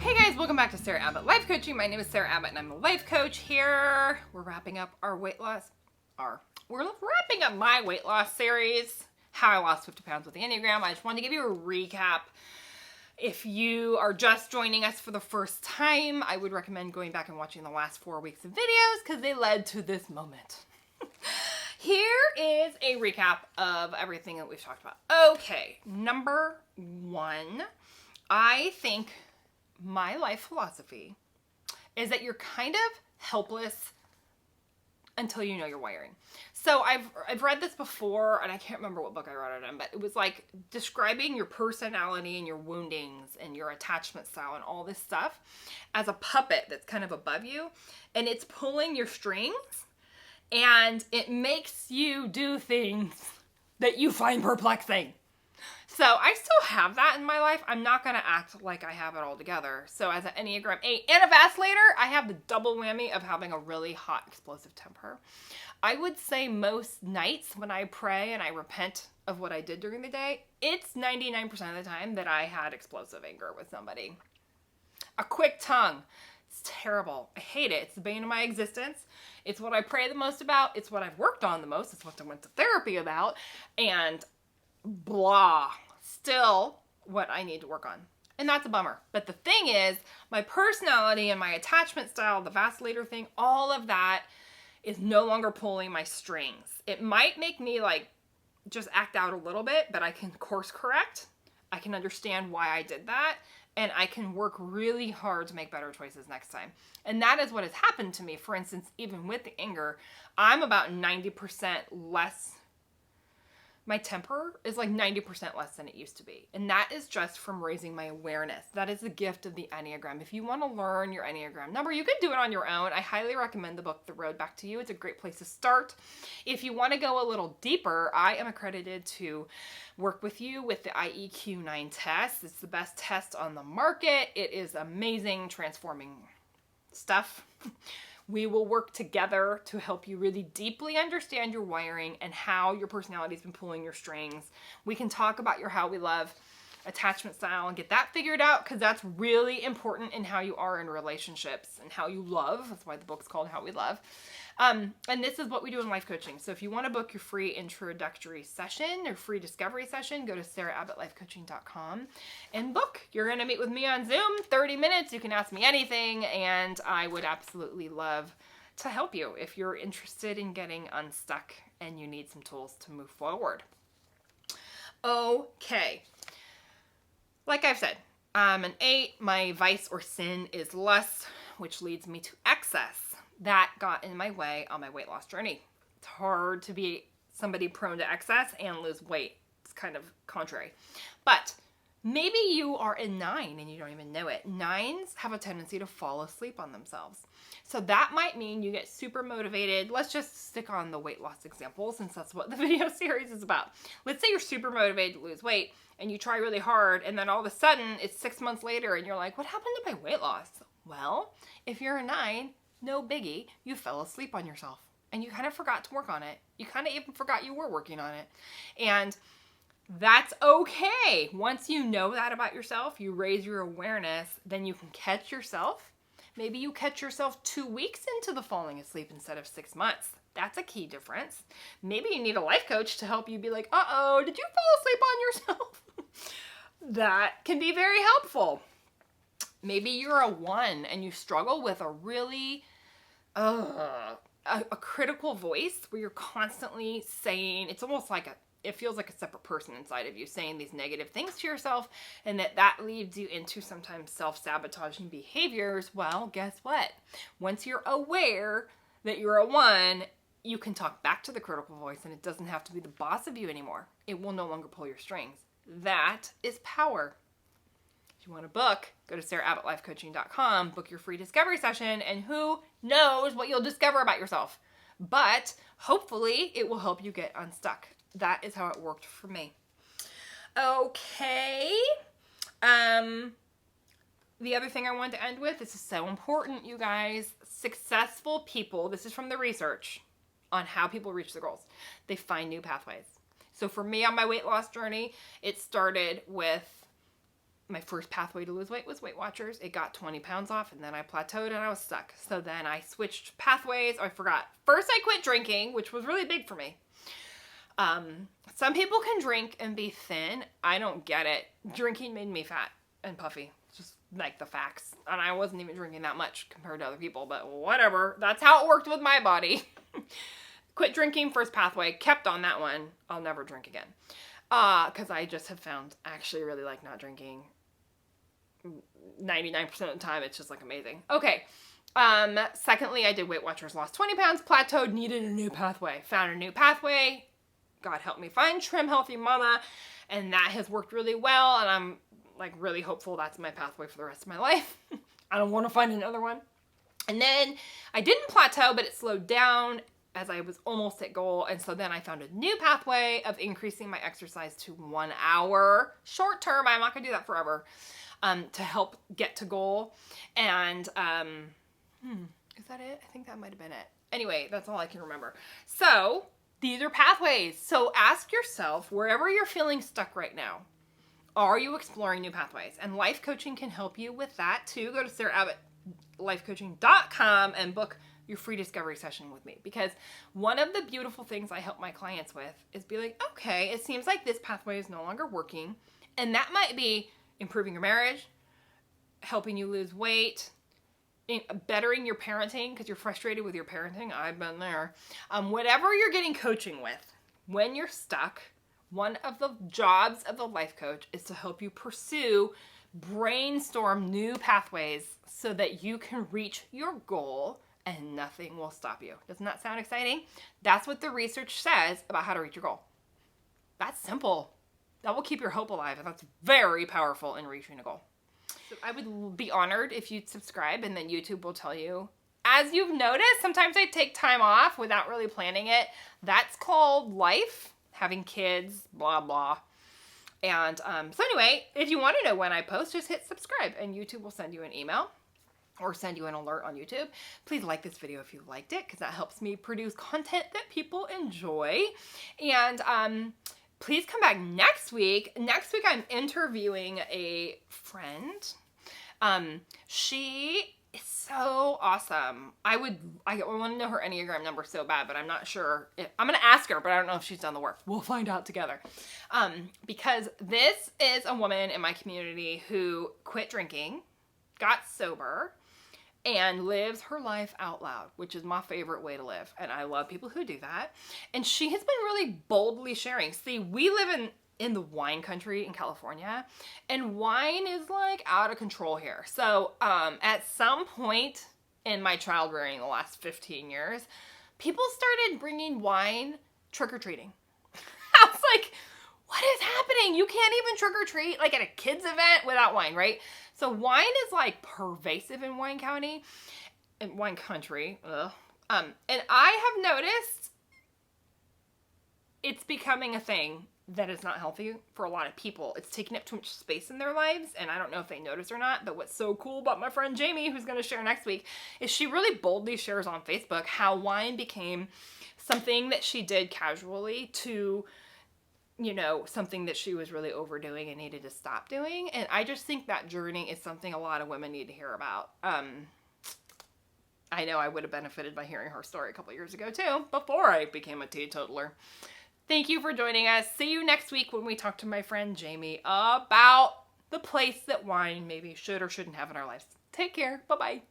Hey guys, welcome back to Sarah Abbott Life Coaching. My name is Sarah Abbott and I'm a life coach here. We're wrapping up our we're wrapping up my weight loss series, how I lost 50 pounds with the Enneagram. I just wanted to give you a recap. If you are just joining us for the first time, I would recommend going back and watching the last 4 weeks of videos because they led to this moment. Here is a recap of everything that we've talked about. Okay, number one, I think my life philosophy is that you're kind of helpless until you know your wiring. So I've read this before, and I can't remember what book I read it in, but it was like describing your personality and your woundings and your attachment style and all this stuff as a puppet that's kind of above you, and it's pulling your strings, and it makes you do things that you find perplexing. So I still have that in my life. I'm not going to act like I have it all together. So as an Enneagram 8 and a vacillator, I have the double whammy of having a really hot, explosive temper. I would say most nights when I pray and I repent of what I did during the day, it's 99% of the time that I had explosive anger with somebody. A quick tongue. It's terrible. I hate it. It's the bane of my existence. It's what I pray the most about. It's what I've worked on the most. It's what I went to therapy about. And blah. Still what I need to work on. And that's a bummer. But the thing is, my personality and my attachment style, the vacillator thing, all of that is no longer pulling my strings. It might make me like just act out a little bit, but I can course correct. I can understand why I did that. And I can work really hard to make better choices next time. And that is what has happened to me. For instance, even with the anger, I'm about 90% less. My temper is like 90% less than it used to be. And that is just from raising my awareness. That is the gift of the Enneagram. If you want to learn your Enneagram number, you can do it on your own. I highly recommend the book, The Road Back to You. It's a great place to start. If you want to go a little deeper, I am accredited to work with you with the IEQ9 test. It's the best test on the market. It is amazing, transforming stuff. We will work together to help you really deeply understand your wiring and how your personality has been pulling your strings. We can talk about your how we love attachment style and get that figured out because that's really important in how you are in relationships and how you love. That's why the book's called How We Love. And this is what we do in life coaching. So if you want to book your free introductory session or free discovery session, go to sarahAbbottLifeCoaching.com and book. You're going to meet with me on Zoom, 30 minutes. You can ask me anything, and I would absolutely love to help you if you're interested in getting unstuck and you need some tools to move forward. Okay. Like I've said, I'm an 8. My vice or sin is lust, which leads me to excess. That got in my way on my weight loss journey. It's hard to be somebody prone to excess and lose weight. It's kind of contrary. But maybe you are a 9 and you don't even know it. 9s have a tendency to fall asleep on themselves. So that might mean you get super motivated. Let's just stick on the weight loss example since that's what the video series is about. Let's say you're super motivated to lose weight and you try really hard and then all of a sudden it's 6 months later and you're like, what happened to my weight loss? Well, if you're a 9, no biggie, you fell asleep on yourself and you kind of forgot to work on it. You kind of even forgot you were working on it. And that's okay. Once you know that about yourself, you raise your awareness, then you can catch yourself. Maybe you catch yourself 2 weeks into the falling asleep instead of 6 months. That's a key difference. Maybe you need a life coach to help you be like, uh-oh, did you fall asleep on yourself? That can be very helpful. Maybe you're a 1 and you struggle with a really a critical voice where you're constantly saying, it's almost like it feels like a separate person inside of you saying these negative things to yourself, and that leads you into sometimes self-sabotaging behaviors. Well, guess what? Once you're aware that you're a 1, you can talk back to the critical voice and it doesn't have to be the boss of you anymore. It will no longer pull your strings. That is power. If you want to book, go to sarahAbbottLifeCoaching.com, book your free discovery session, and who knows what you'll discover about yourself. But hopefully it will help you get unstuck. That is how it worked for me. Okay. The other thing I wanted to end with, this is so important, you guys. Successful people, this is from the research on how people reach their goals. They find new pathways. So for me on my weight loss journey, it started with my first pathway to lose weight was Weight Watchers. It got 20 pounds off, and then I plateaued and I was stuck. So then I switched pathways. I forgot. First, I quit drinking, which was really big for me. Some people can drink and be thin. I don't get it. Drinking made me fat and puffy. Just like the facts. And I wasn't even drinking that much compared to other people, but whatever. That's how it worked with my body. Quit drinking, first pathway. Kept on that one. I'll never drink again. Because I just have found I actually really like not drinking. 99% of the time, it's just like amazing. Okay. Secondly, I did Weight Watchers, lost 20 pounds, plateaued, needed a new pathway. Found a new pathway. God help me find Trim Healthy Mama. And that has worked really well. And I'm like really hopeful that's my pathway for the rest of my life. I don't want to find another one. And then I didn't plateau, but it slowed down as I was almost at goal. And so then I found a new pathway of increasing my exercise to 1 hour. Short term, I'm not going to do that forever, to help get to goal. And is that it? I think that might have been it. Anyway, that's all I can remember. So these are pathways. So ask yourself, wherever you're feeling stuck right now, are you exploring new pathways? And life coaching can help you with that too. Go to SarahAbbottLifeCoaching.com and book your free discovery session with me. Because one of the beautiful things I help my clients with is be like, okay, it seems like this pathway is no longer working. And that might be improving your marriage, helping you lose weight, bettering your parenting because you're frustrated with your parenting. I've been there. Whatever you're getting coaching with, when you're stuck, one of the jobs of the life coach is to help you pursue, brainstorm new pathways so that you can reach your goal and nothing will stop you. Doesn't that sound exciting? That's what the research says about how to reach your goal. That's simple. That will keep your hope alive, and that's very powerful in reaching a goal. So I would be honored if you'd subscribe, and then YouTube will tell you. As you've noticed, sometimes I take time off without really planning it. That's called life, having kids, blah, blah. And so anyway, if you want to know when I post, just hit subscribe, and YouTube will send you an email or send you an alert on YouTube. Please like this video if you liked it, because that helps me produce content that people enjoy. And please come back next week. Next week, I'm interviewing a friend. She is so awesome. I want to know her Enneagram number so bad, but I'm not sure. I'm going to ask her, but I don't know if she's done the work. We'll find out together. Because this is a woman in my community who quit drinking, got sober, and lives her life out loud, which is my favorite way to live. And I love people who do that. And she has been really boldly sharing. See, we live in the wine country in California, and wine is like out of control here. So at some point in my child rearing the last 15 years, people started bringing wine trick-or-treating. I was like, what is happening? You can't even trick-or-treat like at a kid's event without wine, right? So wine is like pervasive in wine country. And I have noticed it's becoming a thing that is not healthy for a lot of people. It's taking up too much space in their lives, and I don't know if they notice or not, but what's so cool about my friend Jamie, who's going to share next week, is she really boldly shares on Facebook how wine became something that she did casually to, you know, something that she was really overdoing and needed to stop doing. And I just think that journey is something a lot of women need to hear about. I know I would have benefited by hearing her story a couple years ago too, before I became a teetotaler. Thank you for joining us. See you next week when we talk to my friend Jamie about the place that wine maybe should or shouldn't have in our lives. Take care. Bye-bye.